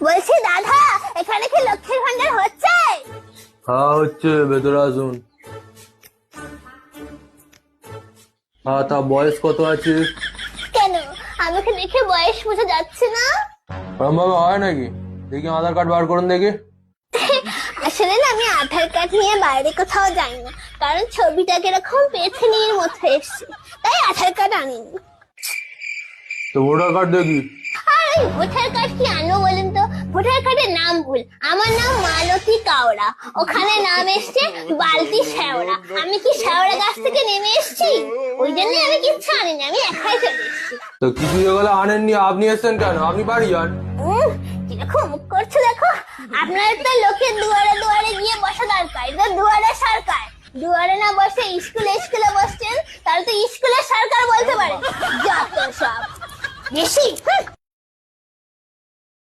বলছি দাদা, এখানে কি লক্ষ্মীর ভান্ডার হচ্ছে? হ্যাঁ হচ্ছে, ভেতরে আসুন। হ্যাঁ, তা বয়স কত আছে? কেন, আমাকে দেখে বয়স বোঝা যাচ্ছে না? ওরম ভাবে হয় নাকি? দেখি আধার কার্ড বার করুন দেখি। আসলে না, আমি আধার কার্ড নিয়ে বাইরে কোথাও যাই না, কারণ ছবিটা কিরকম পেছনের মতো এসছে, তাই আধার কার্ড আনিনি। তো ভোটার কার্ড দেখি। আর ওই ভোটার কার্ড কি আনবো বলেন তো? ভোটার কার্ডের নাম ভুল, আমার নাম মালতী কাওড়া, ওখানে নাম এসছে বালতি শেওড়া। আমি কি শেওড়া গাছ থেকে নেমে এসছি? ওই জন্যই আমি কিচ্ছু আনিনি, আমি একাই চলে এসছি। তো কিছু যেগুলো আনেননি, আপনি এসছেন কেন? আপনি বাড়ি যান। কিরকম মুখ করছো দেখো। আপনার তো লোকের দুয়ারে দুয়ারে গিয়ে বসা দরকার, এটা দুয়ারে সরকার। দুয়ারে না বসে স্কুলে বসছেন, তাহলে তো স্কুলের সরকার বলতে পারে। যত সব বেশি।